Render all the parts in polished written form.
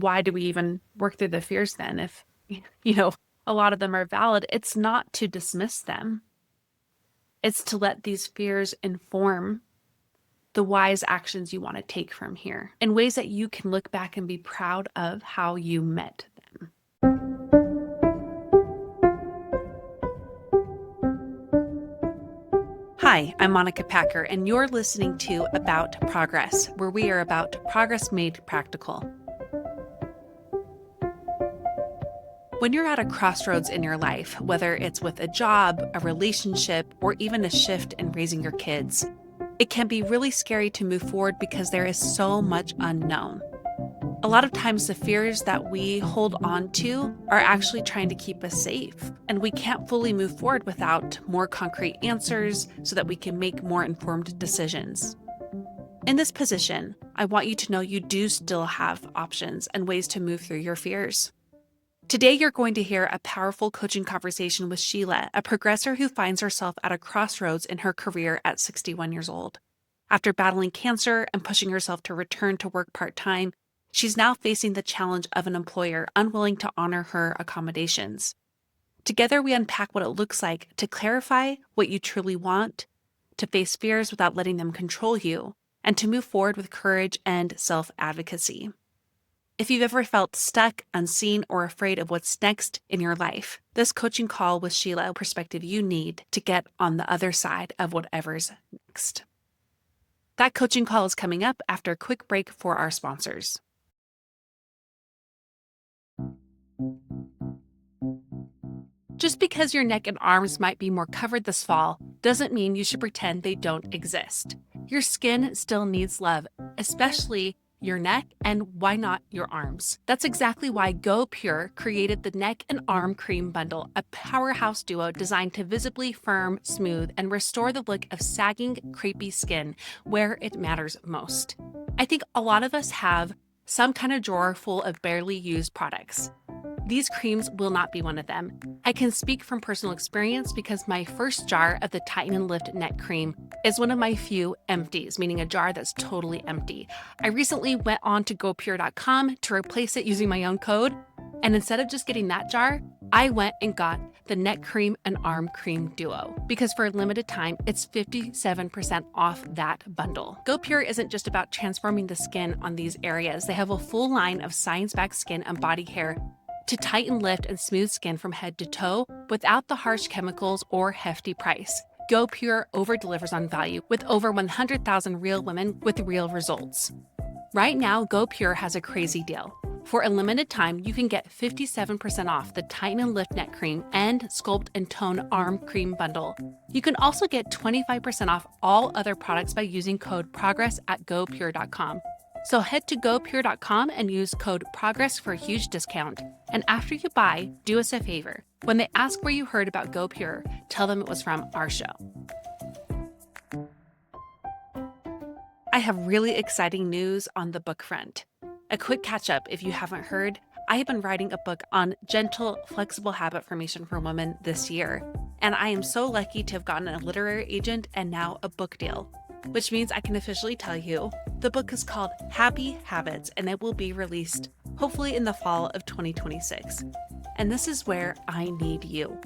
why do we even work through the fears then if, a lot of them are valid? It's not to dismiss them. It's to let these fears inform the wise actions you want to take from here in ways that you can look back and be proud of how you met them. Hi, I'm Monica Packer, and you're listening to About Progress, where we are about progress made practical. When you're at a crossroads in your life, whether it's with a job, a relationship, or even a shift in raising your kids, it can be really scary to move forward because there is so much unknown. A lot of times the fears that we hold on to are actually trying to keep us safe, and we can't fully move forward without more concrete answers so that we can make more informed decisions. In this position, I want you to know you do still have options and ways to move through your fears. Today, you're going to hear a powerful coaching conversation with Sheila, a progressor who finds herself at a crossroads in her career at 61 years old. After battling cancer and pushing herself to return to work part-time, she's now facing the challenge of an employer unwilling to honor her accommodations. Together, we unpack what it looks like to clarify what you truly want, to face fears without letting them control you, and to move forward with courage and self-advocacy. If you've ever felt stuck, unseen, or afraid of what's next in your life, this coaching call with Sheila perspective you need to get on the other side of whatever's next. That coaching call is coming up after a quick break for our sponsors. Just because your neck and arms might be more covered this fall doesn't mean you should pretend they don't exist. Your skin still needs love, especially your neck, and why not your arms? That's exactly why Go Pure created the Neck and Arm Cream Bundle, a powerhouse duo designed to visibly firm, smooth, and restore the look of sagging, crepey skin where it matters most. I think a lot of us have some kind of drawer full of barely used products. These creams will not be one of them. I can speak from personal experience because my first jar of the Tighten and Lift Neck Cream is one of my few empties, meaning a jar that's totally empty. I recently went on to gopure.com to replace it using my own code, and instead of just getting that jar, I went and got the Neck Cream and Arm Cream Duo, because for a limited time, it's 57% off that bundle. GoPure isn't just about transforming the skin on these areas. They have a full line of science-backed skin and body care to tighten, lift, and smooth skin from head to toe without the harsh chemicals or hefty price. GoPure over-delivers on value with over 100,000 real women with real results. Right now, GoPure has a crazy deal. For a limited time, you can get 57% off the Tighten and Lift Neck Cream and Sculpt and Tone Arm Cream Bundle. You can also get 25% off all other products by using code PROGRESS at gopure.com. So head to gopure.com and use code PROGRESS for a huge discount. And after you buy, do us a favor. When they ask where you heard about GoPure, tell them it was from our show. I have really exciting news on the book front. A quick catch up if you haven't heard, I have been writing a book on gentle, flexible habit formation for women this year. And I am so lucky to have gotten a literary agent and now a book deal, which means I can officially tell you the book is called Happy Habits, and it will be released hopefully in the fall of 2026. And this is where I need you.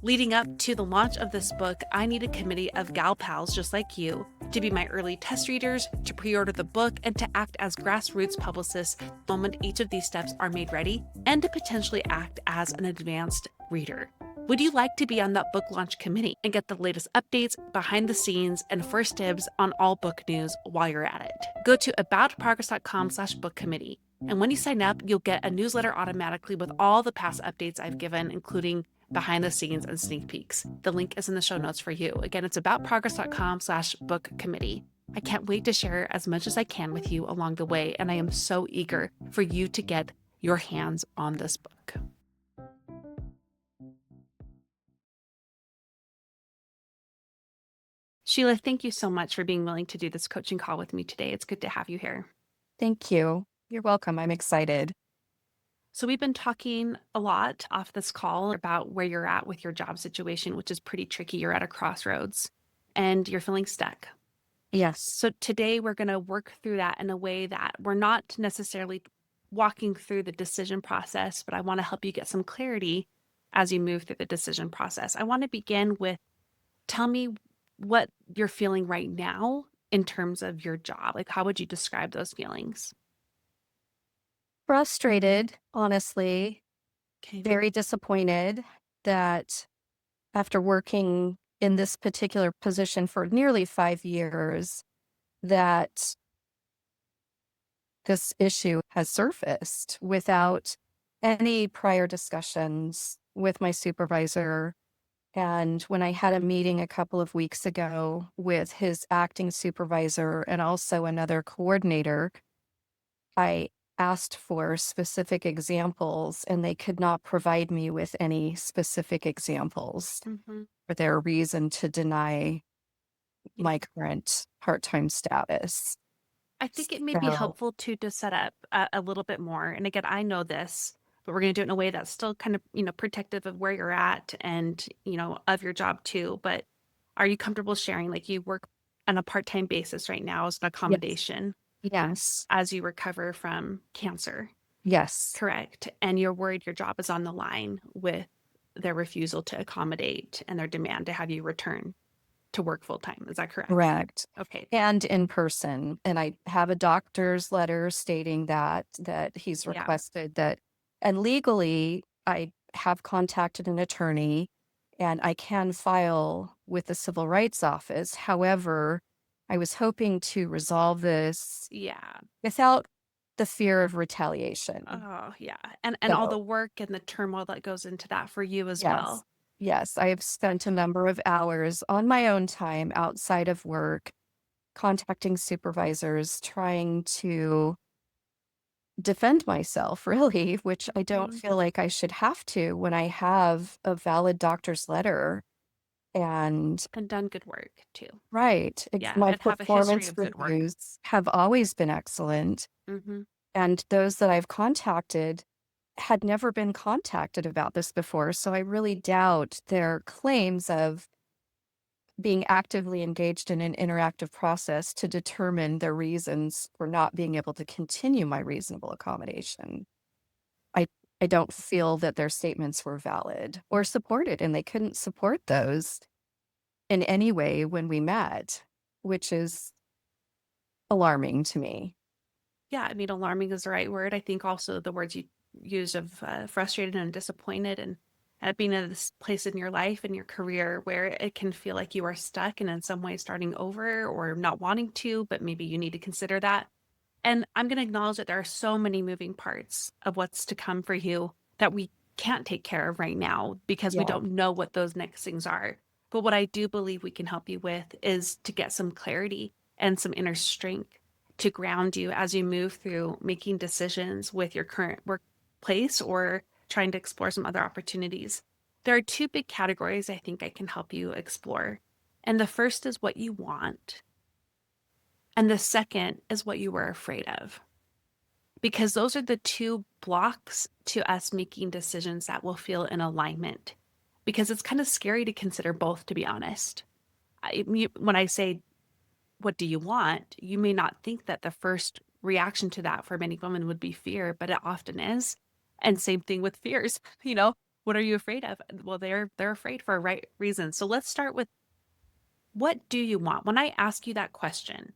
Leading up to the launch of this book, I need a committee of gal pals just like you to be my early test readers, to pre-order the book, and to act as grassroots publicists the moment each of these steps are made ready, and to potentially act as an advanced reader. Would you like to be on that book launch committee and get the latest updates, behind the scenes, and first dibs on all book news while you're at it? Go to aboutprogress.com/book committee. And when you sign up, you'll get a newsletter automatically with all the past updates I've given, including behind the scenes and sneak peeks. The link is in the show notes for you. Again, it's aboutprogress.com/book committee. I can't wait to share as much as I can with you along the way, and I am so eager for you to get your hands on this book. Sheila, thank you so much for being willing to do this coaching call with me today. It's good to have you here. Thank you. You're welcome. I'm excited. So we've been talking a lot off this call about where you're at with your job situation, which is pretty tricky. You're at a crossroads and you're feeling stuck. Yes. So today we're going to work through that in a way that we're not necessarily walking through the decision process, but I want to help you get some clarity as you move through the decision process. I want to begin with tell me what you're feeling right now in terms of your job. Like, how would you describe those feelings? Frustrated, honestly, Okay. very disappointed that after working in this particular position for nearly 5 years, that this issue has surfaced without any prior discussions with my supervisor. And when I had a meeting a couple of weeks ago with his acting supervisor and also another coordinator, I asked for specific examples and they could not provide me with any specific examples Hmm. for their reason to deny Yeah. my current part-time status. I think it may be So, helpful to set up a little bit more. And again, I know this, but we're going to do it in a way that's still kind of, protective of where you're at and, of your job too. But are you comfortable sharing, like you work on a part-time basis right now as an yes, accommodation yes, as you recover from cancer? yes, Correct. And you're worried your job is on the line with their refusal to accommodate and their demand to have you return to work full time. Is that correct? correct. Okay. And in person. And I have a doctor's letter stating that he's Yeah. requested that, and legally, I have contacted an attorney and I can file with the Civil Rights Office. However, I was hoping to resolve this Yeah. without the fear of retaliation. Oh, yeah. And all the So, work and the turmoil that goes into that for you as yes, well. yes, I have spent a number of hours on my own time outside of work contacting supervisors, trying to defend myself, really, which I don't Mhm. feel like I should have to when I have a valid doctor's letter. And And done good work too. right, Yeah. my And have a history performance of good work. reviews have always been excellent. Hmm. And those that I've contacted had never been contacted about this before. So I really doubt their claims of being actively engaged in an interactive process to determine their reasons for not being able to continue my reasonable accommodation. I I don't feel that their statements were valid or supported, and they couldn't support those in any way when we met, which is alarming to me. Yeah. I mean, alarming is the right word. I think also the words you use of frustrated and disappointed and being in this place in your life and your career where it can feel like you are stuck and in some way starting over or not wanting to, but maybe you need to consider that. And I'm going to acknowledge that there are so many moving parts of what's to come for you that we can't take care of right now because we Yeah. don't know what those next things are. But what I do believe we can help you with is to get some clarity and some inner strength to ground you as you move through making decisions with your current workplace or trying to explore some other opportunities. There are two big categories I think I can help you explore. And the first is what you want, and the second is what you were afraid of, because those are the two blocks to us making decisions that will feel in alignment. Because it's kind of scary to consider both, to be honest. When I say, what do you want? You may not think that the first reaction to that for many women would be fear, but it often is. And same thing with fears. What are you afraid of? Well, they're afraid for a right reason. So let's start with, what do you want? When I ask you that question,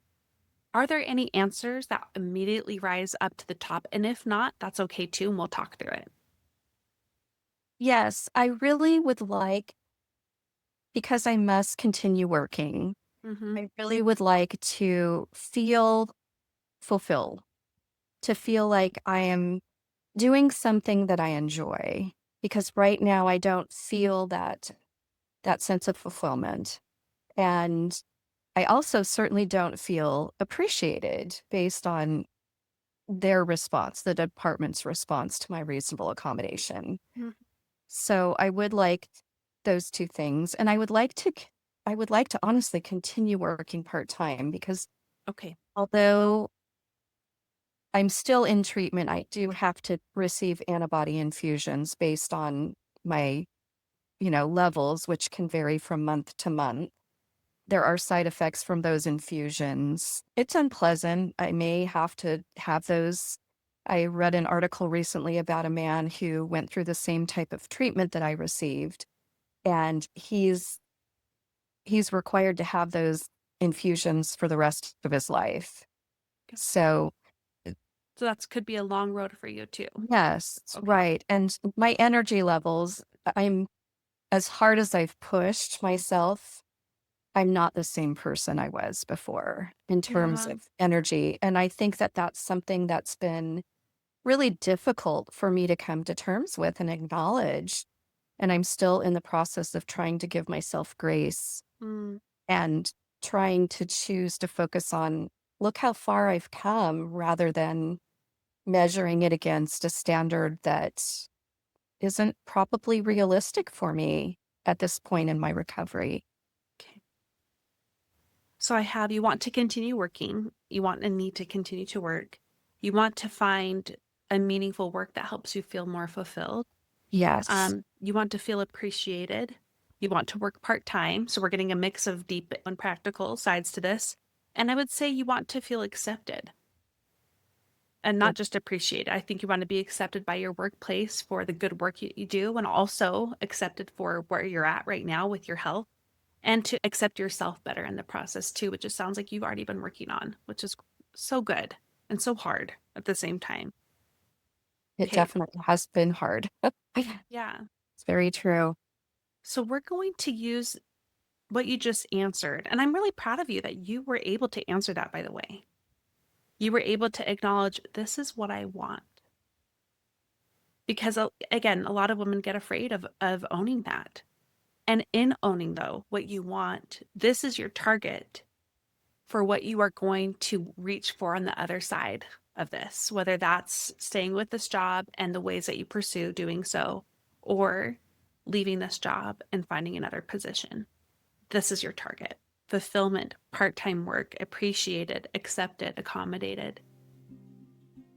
are there any answers that immediately rise up to the top? And if not, that's okay too, and we'll talk through it. Yes, I really would like, because I must continue working, Mhm. I really would like to feel fulfilled, to feel like I am doing something that I enjoy, because right now I don't feel that sense of fulfillment. And I also certainly don't feel appreciated based on their response, the department's response to my reasonable accommodation. Mhm. So I would like those 2 things, and I would like to honestly continue working part-time because Okay. although I'm still in treatment, I do have to receive antibody infusions based on my, levels, which can vary from month to month. There are side effects from those infusions. It's unpleasant. I may have to have those I read an article recently about a man who went through the same type of treatment that I received, and he's required to have those infusions for the rest of his life. Okay. So, So that could be a long road for you too. yes, Okay. right. And my energy levels, I'm as hard as I've pushed myself, I'm not the same person I was before in terms Yeah. of energy. And I think that that's something that's been really difficult for me to come to terms with and acknowledge. And I'm still in the process of trying to give myself grace Mm, and trying to choose to focus on, look how far I've come rather than measuring it against a standard that isn't probably realistic for me at this point in my recovery. okay. So I have you want to continue working. You want and need to continue to work. You want to find a meaningful work that helps you feel more fulfilled. Yes, You want to feel appreciated. You want to work part time. So we're getting a mix of deep and practical sides to this. And I would say you want to feel accepted and not just appreciated. I think you want to be accepted by your workplace for the good work you do and also accepted for where you're at right now with your health and to accept yourself better in the process too, which it sounds like you've already been working on, which is so good and so hard at the same time. it Okay. definitely has been hard. It's Yeah. very true. So we're going to use what you just answered. And I'm really proud of you that you were able to answer that, by the way. You were able to acknowledge this is what I want. Because again, a lot of women get afraid of owning that. And in owning though what you want, this is your target for what you are going to reach for on the other side of this, whether that's staying with this job and the ways that you pursue doing so, or leaving this job and finding another position. This is your target. Fulfillment, part time work, appreciated, accepted, accommodated.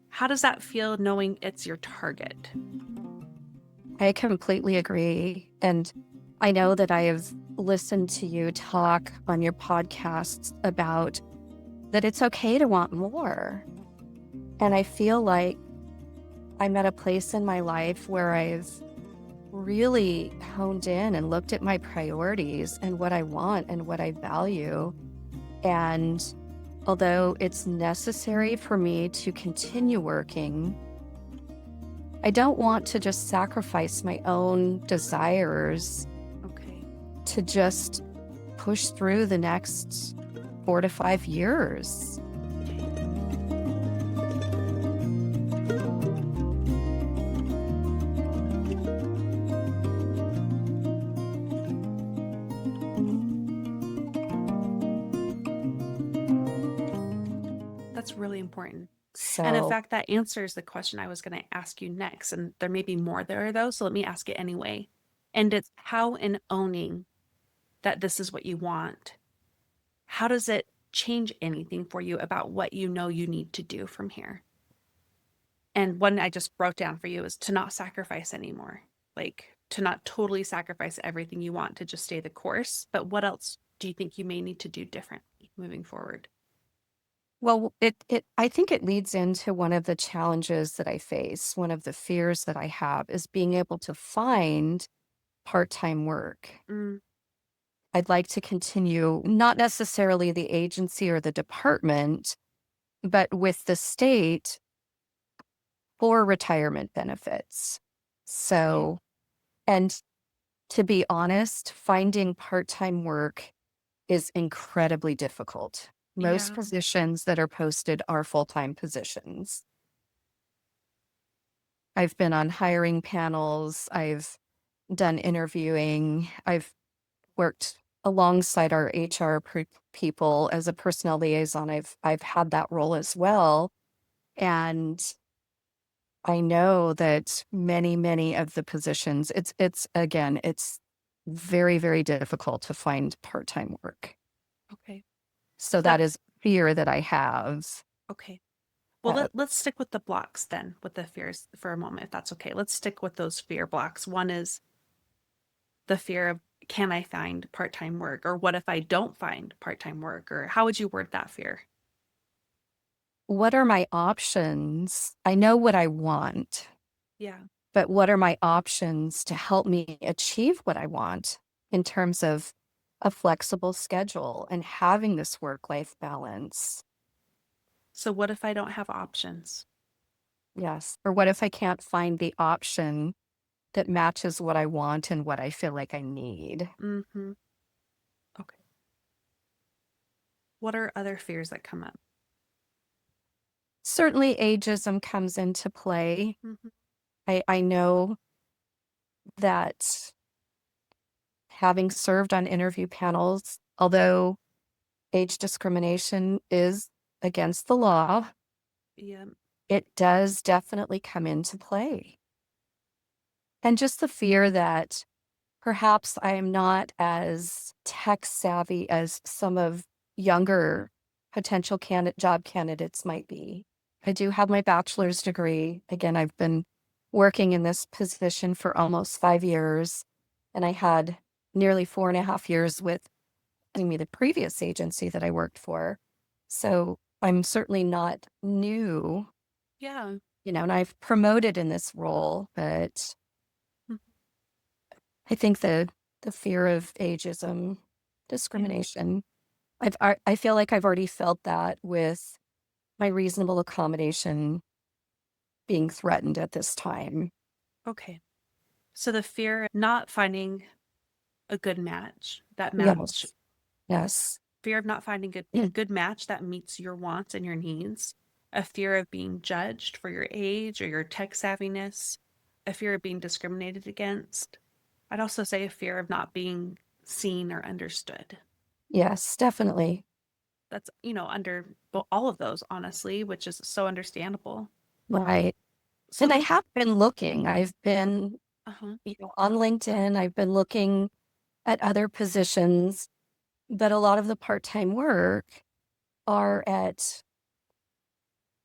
How does that feel knowing it's your target? I completely agree. And I know that I have listened to you talk on your podcasts about that it's okay to want more. And I feel like I'm at a place in my life where I've really honed in and looked at my priorities and what I want and what I value. And although it's necessary for me to continue working, I don't want to just sacrifice my own desires Okay. to just push through the next 4 to 5 years. That's really important. And in So, fact, that answers the question I was going to ask you next. And there may be more there, though. So let me ask it anyway. And it's how, in owning that this is what you want, how does it change anything for you about what you know you need to do from here? And one I just wrote down for you is to not sacrifice anymore, like to not totally sacrifice everything you want to just stay the course. But what else do you think you may need to do differently moving forward? well, I think it leads into one of the challenges that I face. One of the fears that I have is being able to find part-time work. Mm, I'd like to continue, not necessarily the agency or the department, but with the state for retirement benefits. okay. So, and to be honest, finding part-time work is incredibly difficult. Most Yeah. positions that are posted are full-time positions. I've been on hiring panels, I've done interviewing, I've worked alongside our HR people as a personnel liaison. I've had that role as well, and I know that many of the positions, it's again, it's very, very difficult to find part-time work. Okay. So That that is fear that I have. okay. Well, Uh, let's stick with the blocks then, with the fears for a moment, if that's okay. Let's stick with those fear blocks. One is the fear of can I find part-time work? Or what if I don't find part-time work? Or how would you word that fear? what are my options? I know what I want, Yeah. but what are my options to help me achieve what I want in terms of a flexible schedule and having this work-life balance? So what if I don't have options? Yes. Or what if I can't find the option that matches what I want and what I feel like I need? Mm-hmm. Okay. What are other fears that come up? Certainly, ageism comes into play. Mm-hmm. I know that having served on interview panels, although age discrimination is against the law, Yeah. it does definitely come into play. And just the fear that perhaps I am not as tech savvy as some of younger potential job candidates might be. I do have my bachelor's degree. Again, I've been working in this position for almost 5 years, and I had nearly 4.5 years with the previous agency that I worked for. So I'm certainly not new, Yeah. and I've promoted in this role, but Mm. I think the fear of ageism, Yeah. discrimination, I feel like I've already felt that with my reasonable accommodation being threatened at this time. Okay. So the fear of not finding a good match, that match, Yes. Yes. fear of not finding a Mm. good match that meets your wants and your needs, a fear of being judged for your age or your tech savviness, a fear of being discriminated against. I'd also say a fear of not being seen or understood. Yes, definitely. That's, under well, all of those, honestly, which is so understandable. Right. So And I the, have been looking. I've been, uh-huh, on LinkedIn, I've been looking at other positions, but a lot of the part-time work are at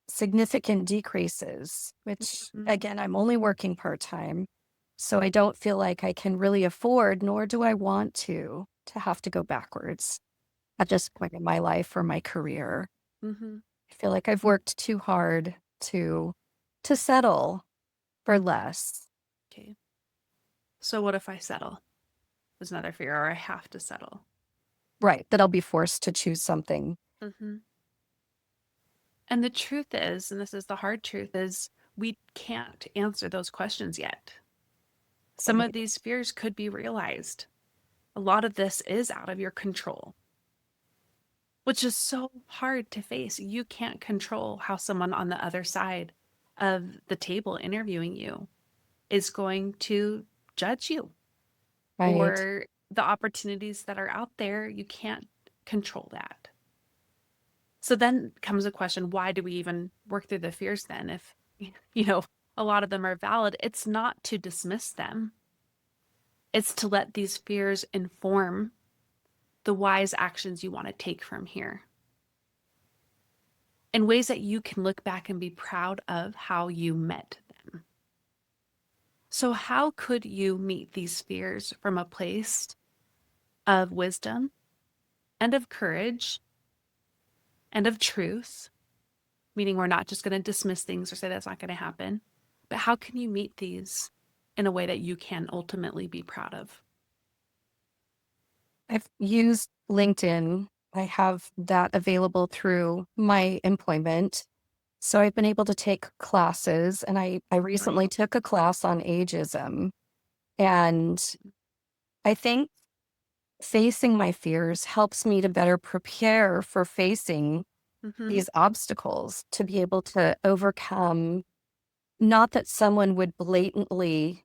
significant decreases, which mhm, again, I'm only working part-time. So I don't feel like I can really afford, nor do I want to have to go backwards at this point in my life or my career. mhm, I feel like I've worked too hard to settle for less. okay. So what if I settle? Is another fear, or I have to settle. Right. That I'll be forced to choose something. Hmm. And the truth is, and this is the hard truth, is we can't answer those questions yet. Some of Right. these fears could be realized. A lot of this is out of your control, which is so hard to face. You can't control how someone on the other side of the table interviewing you is going to judge you, Right. or the opportunities that are out there. You can't control that. So then comes a question, why do we even work through the fears then? If, you know, a lot of them are valid, it's not to dismiss them. It's to let these fears inform the wise actions you want to take from here in ways that you can look back and be proud of how you met them. So, how could you meet these fears from a place of wisdom and of courage and of truth? Meaning, we're not just going to dismiss things or say that's not going to happen, but how can you meet these in a way that you can ultimately be proud of? I've used LinkedIn. I have that available through my employment. So I've been able to take classes, and I Right. recently took a class on ageism. And I think facing my fears helps me to better prepare for facing Mm-hmm. these obstacles, to be able to overcome, not that someone would blatantly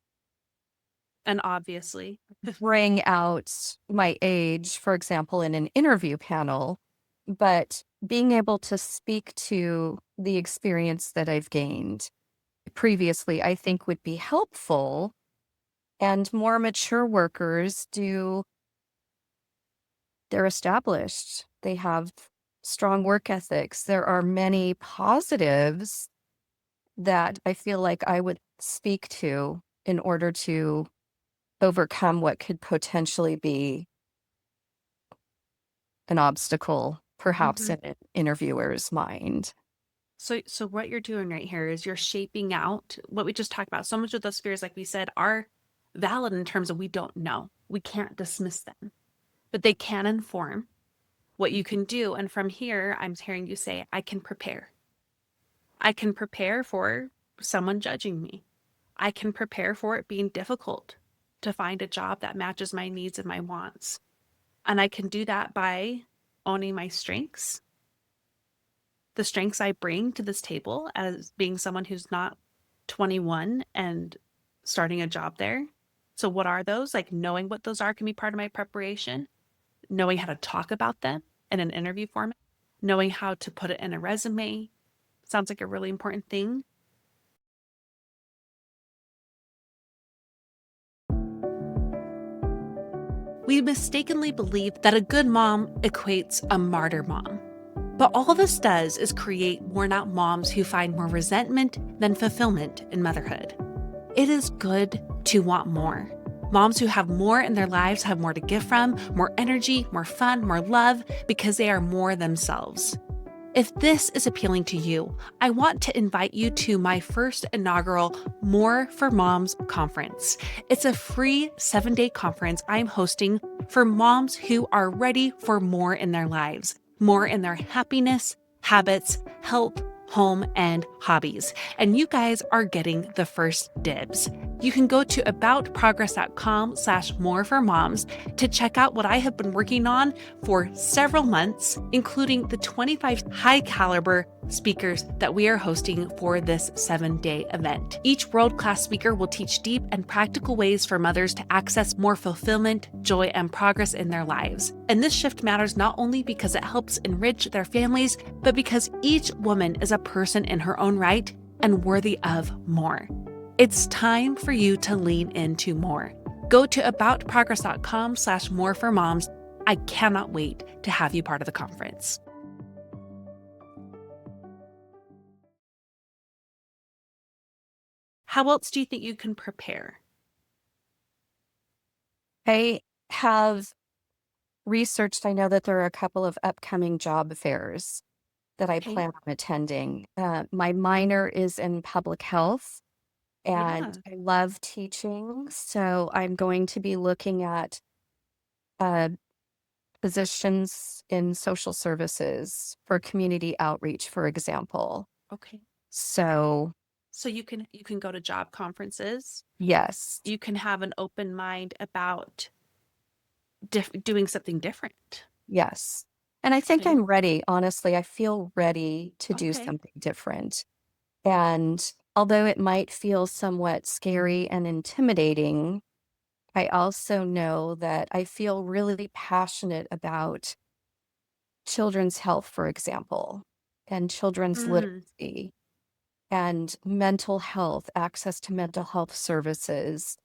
And obviously, bring out my age, for example, in an interview panel, but being able to speak to the experience that I've gained previously, I think would be helpful. And more mature workers they're established. They have strong work ethics. There are many positives that I feel like I would speak to in order to overcome what could potentially be an obstacle, perhaps mm-hmm. in an interviewer's mind. So what you're doing right here is you're shaping out what we just talked about. So much of those fears, like we said, are valid in terms of we don't know. We can't dismiss them, but they can inform what you can do. And from here, I'm hearing you say, I can prepare. I can prepare for someone judging me. I can prepare for it being difficult to find a job that matches my needs and my wants. And I can do that by owning my strengths, the strengths I bring to this table as being someone who's not 21 and starting a job there. So, what are those? Like, knowing what those are can be part of my preparation, knowing how to talk about them in an interview format, knowing how to put it in a resume. Sounds like a really important thing. We mistakenly believe that a good mom equates a martyr mom. But all this does is create worn out moms who find more resentment than fulfillment in motherhood. It is good to want more. Moms who have more in their lives have more to give from, more energy, more fun, more love, because they are more themselves. If this is appealing to you, I want to invite you to my first inaugural More for Moms conference. It's a free 7-day conference I'm hosting for moms who are ready for more in their lives, more in their happiness, habits, health, home, and hobbies. And you guys are getting the first dibs. You can go to aboutprogress.com/more for moms to check out what I have been working on for several months, including the 25 high caliber speakers that we are hosting for this 7-day event. Each world-class speaker will teach deep and practical ways for mothers to access more fulfillment, joy, and progress in their lives. And this shift matters not only because it helps enrich their families, but because each woman is a person in her own right and worthy of more. It's time for you to lean into more. Go to aboutprogress.com/more for moms. I cannot wait to have you part of the conference. How else do you think you can prepare? I have researched, I know that there are a couple of upcoming job fairs that I Okay. plan on attending. My minor is in public health, and Yeah. I love teaching. So I'm going to be looking at uh, positions in social services for community outreach, for example. Okay. So, So you can go to job conferences. yes, You can have an open mind about doing something different. yes. And I think Okay. I'm ready. Honestly, I feel ready to do Okay. something different. And although it might feel somewhat scary and intimidating, I also know that I feel really passionate about children's health, for example, and children's Mm, literacy and mental health, access to mental health services.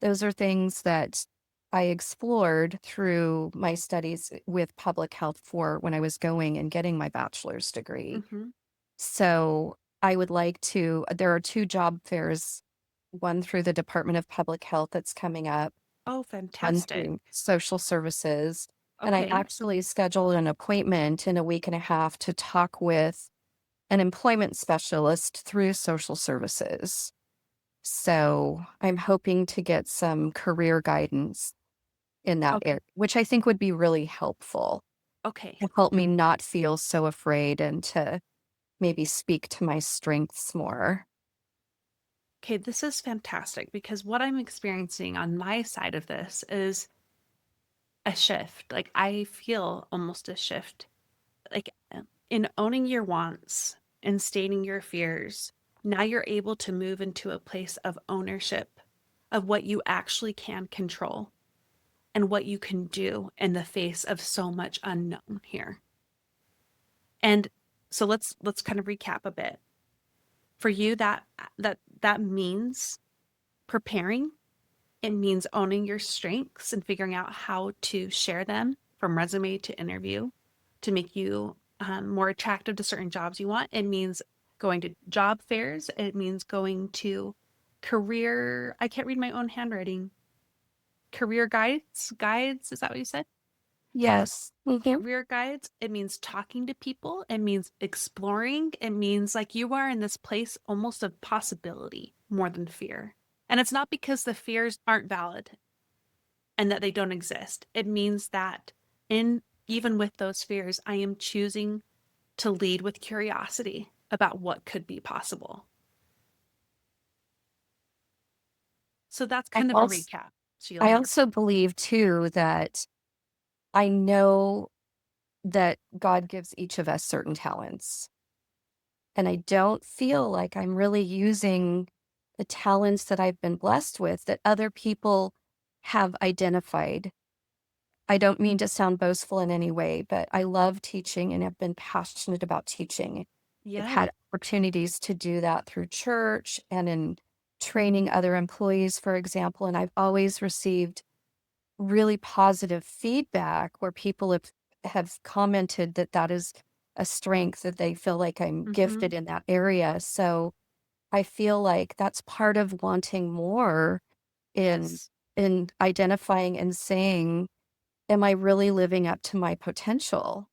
Those are things that I explored through my studies with public health for when I was going and getting my bachelor's degree. hmm. So I would like to, there are two job fairs, one through the Department of Public Health that's coming up, Oh, one fantastic. through social services. And I Okay. actually scheduled an appointment in a week and a half to talk with an employment specialist through social services. So I'm hoping to get some career guidance in that Okay. area, which I think would be really helpful Okay. to help me not feel so afraid and to maybe speak to my strengths more. Okay. This is fantastic because what I'm experiencing on my side of this is a shift. Like I feel almost a shift. Like in owning your wants and stating your fears, now you're able to move into a place of ownership of what you actually can control and what you can do in the face of so much unknown here. And so let's kind of recap a bit. For you that means preparing. It means owning your strengths and figuring out how to share them from resume to interview to make you more attractive to certain jobs you want. It means going to job fairs. It means going to I can't read my own handwriting. Career guides. Guides, is that what you said? Yes. Mhm. Career guides, it means talking to people, it means exploring, it means like you are in this place almost of possibility more than fear. And it's not because the fears aren't valid and that they don't exist. It means that in even with those fears, I am choosing to lead with curiosity about what could be possible. So that's I kind of a also recap, I Sheila. also believe too that I know that God gives each of us certain talents. And I don't feel like I'm really using the talents that I've been blessed with that other people have identified. I don't mean to sound boastful in any way, but I love teaching and have been passionate about teaching. I've Yeah. had opportunities to do that through church and in training other employees, for example. And I've always received really positive feedback where people have commented that that is a strength that they feel like I'm Mm-hmm. gifted in that area. So I feel like that's part of wanting more in Yes. in identifying and saying, am I really living up to my potential?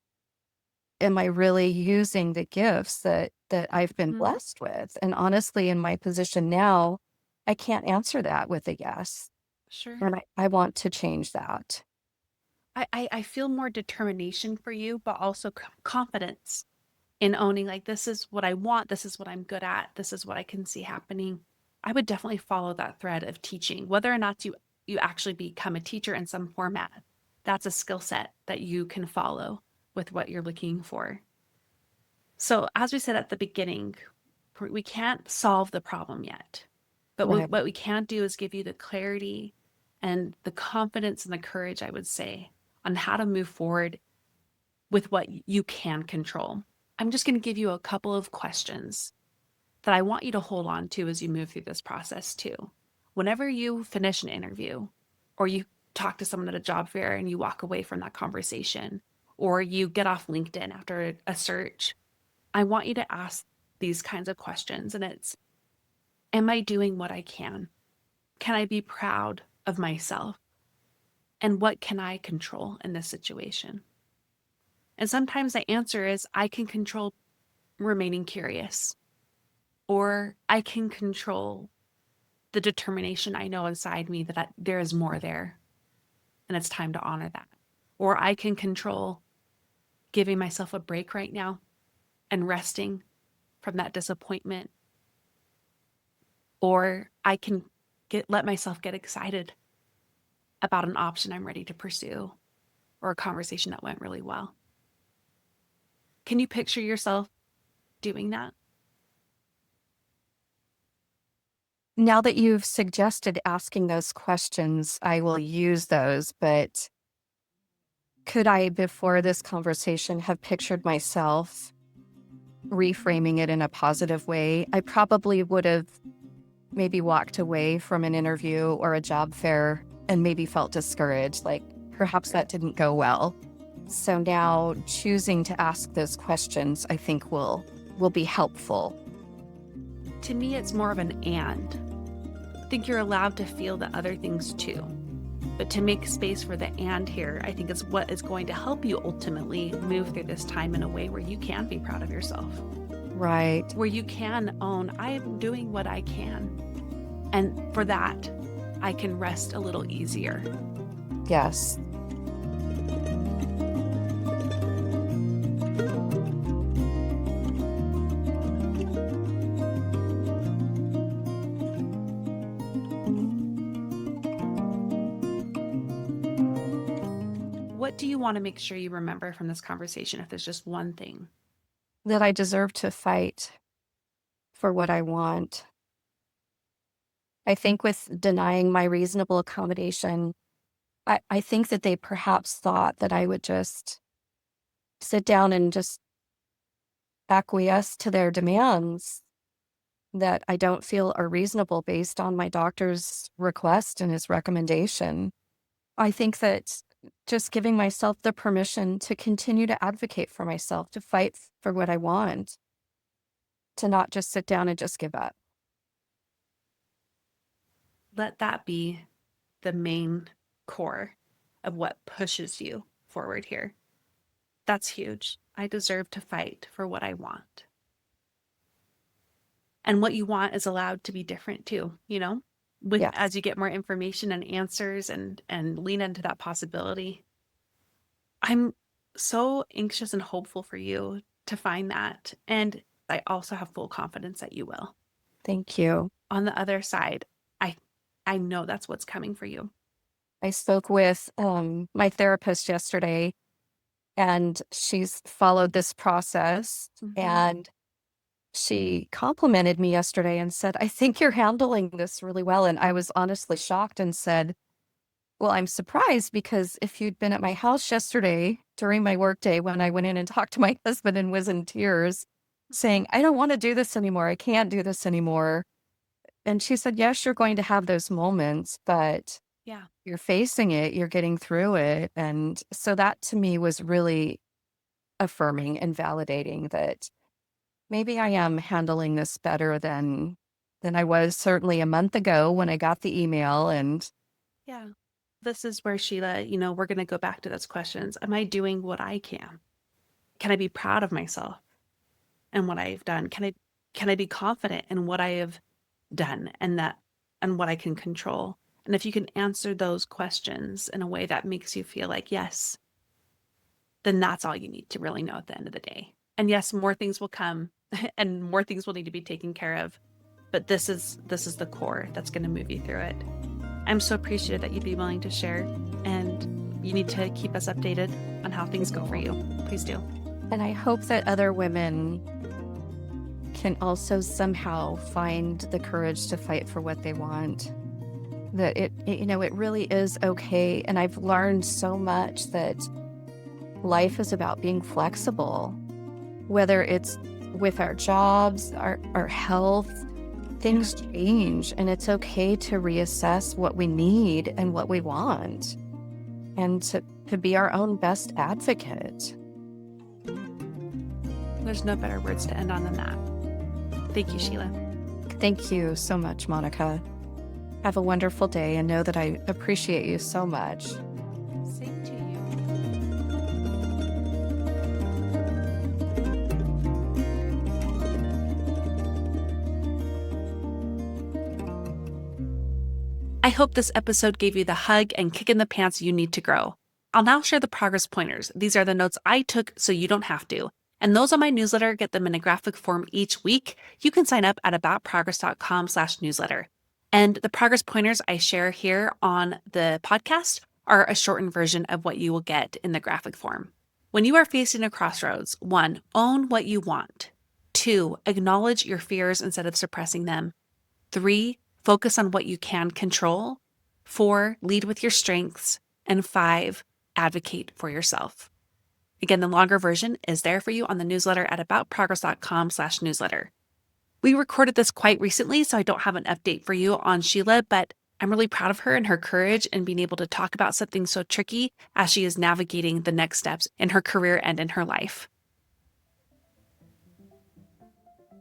Am I really using the gifts that I've been Mm-hmm. blessed with? And honestly, in my position now, I can't answer that with a yes. Sure. And I want to change that. I feel more determination for you, but also confidence in owning like this is what I want, this is what I'm good at, this is what I can see happening. I would definitely follow that thread of teaching, whether or not you actually become a teacher in some format. That's a skill set that you can follow with what you're looking for. So, as we said at the beginning, we can't solve the problem yet. But Right. what we can do is give you the clarity and the confidence and the courage, I would say, on how to move forward with what you can control. I'm just going to give you a couple of questions that I want you to hold on to as you move through this process too. Whenever you finish an interview or you talk to someone at a job fair and you walk away from that conversation, or you get off LinkedIn after a search, I want you to ask these kinds of questions. And it's, am I doing what I can? Can I be proud of myself? And what can I control in this situation? And sometimes the answer is I can control remaining curious, or I can control the determination I know inside me that there is more there and it's time to honor that. Or I can control giving myself a break right now and resting from that disappointment. Or I can let myself get excited about an option I'm ready to pursue or a conversation that went really well. Can you picture yourself doing that? Now that you've suggested asking those questions, I will use those, but could I, before this conversation, have pictured myself reframing it in a positive way? I probably would have maybe walked away from an interview or a job fair and maybe felt discouraged, like perhaps that didn't go well. So now choosing to ask those questions, I think will be helpful. To me, it's more of an and. I think you're allowed to feel the other things too. But to make space for the and here, I think is what is going to help you ultimately move through this time in a way where you can be proud of yourself, Right. where you can own, I am doing what I can. And for that, I can rest a little easier. Yes. What do you want to make sure you remember from this conversation if there's just one thing? That I deserve to fight for what I want. I think with denying my reasonable accommodation, I think that they perhaps thought that I would just sit down and just acquiesce to their demands that I don't feel are reasonable based on my doctor's request and his recommendation. I think that just giving myself the permission to continue to advocate for myself, to fight for what I want, to not just sit down and just give up. Let that be the main core of what pushes you forward here. That's huge. I deserve to fight for what I want. And what you want is allowed to be different too, with Yes. as you get more information and answers and lean into that possibility. I'm so anxious and hopeful for you to find that. And I also have full confidence that you will. Thank you. On the other side, I I know that's what's coming for you. I spoke with my therapist yesterday, and she's followed this process. Mhm. And she complimented me yesterday and said, I think you're handling this really well. And I was honestly shocked and said, well, I'm surprised because if you'd been at my house yesterday during my workday when I went in and talked to my husband and was in tears saying, I don't want to do this anymore. I can't do this anymore. And she said, yes, you're going to have those moments, but Yeah. you're facing it, you're getting through it. And so that to me was really affirming and validating that maybe I am handling this better than I was certainly a month ago when I got the email. And Yeah. This is where, Sheila, we're going to go back to those questions. Am I doing what I can? Can I be proud of myself and what I've done? Can I be confident in what I have done and what I can control? And if you can answer those questions in a way that makes you feel like yes, then that's all you need to really know at the end of the day. And yes, more things will come and more things will need to be taken care of. But this is the core that's going to move you through it. I'm so appreciative that you'd be willing to share, and you need to keep us updated on how things go for you. Please do. and I hope that other women can also somehow find the courage to fight for what they want. That it really is okay. And I've learned so much that life is about being flexible, whether it's with our jobs, our health, things change, and it's okay to reassess what we need and what we want, and to be our own best advocate. There's no better words to end on than that. Thank you, Sheila. Thank you so much, Monica. Have a wonderful day, and know that I appreciate you so much. Same to you. I hope this episode gave you the hug and kick in the pants you need to grow. I'll now share the progress pointers. These are the notes I took so you don't have to. And those on my newsletter get them in a graphic form each week. You can sign up at aboutprogress.com/newsletter. And the progress pointers I share here on the podcast are a shortened version of what you will get in the graphic form. When you are facing a crossroads, 1, own what you want. 2, acknowledge your fears instead of suppressing them. 3, focus on what you can control. 4, lead with your strengths. And 5, advocate for yourself. Again, the longer version is there for you on the newsletter at aboutprogress.com/newsletter. We recorded this quite recently, so I don't have an update for you on Sheila, but I'm really proud of her and her courage in being able to talk about something so tricky as she is navigating the next steps in her career and in her life.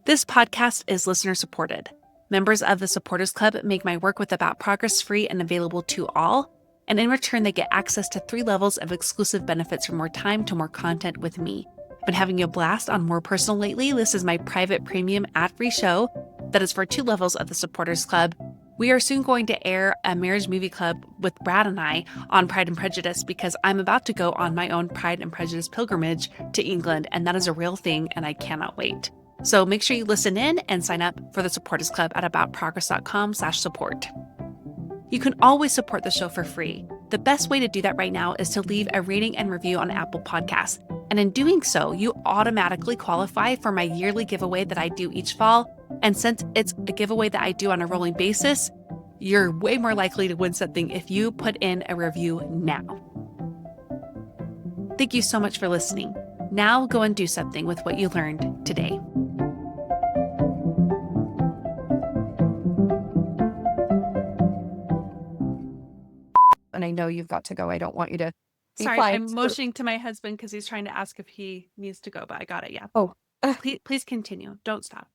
This podcast is listener supported. Members of the Supporters Club make my work with About Progress free and available to all. And in return, they get access to 3 levels of exclusive benefits from more time to more content with me. I've been having a blast on More Personal lately. This is my private premium ad-free show that is for 2 levels of the Supporters Club. We are soon going to air a marriage movie club with Brad and I on Pride and Prejudice because I'm about to go on my own Pride and Prejudice pilgrimage to England, and that is a real thing, and I cannot wait. So make sure you listen in and sign up for the Supporters Club at aboutprogress.com/support. You can always support the show for free. The best way to do that right now is to leave a rating and review on Apple Podcasts. And in doing so, you automatically qualify for my yearly giveaway that I do each fall. And since it's a giveaway that I do on a rolling basis, you're way more likely to win something if you put in a review now. Thank you so much for listening. Now go and do something with what you learned today. And I know you've got to go. I don't want you to be Sorry, flying. I'm motioning to my husband because he's trying to ask if he needs to go, but I got it. Yeah. Oh, Please continue. Don't stop.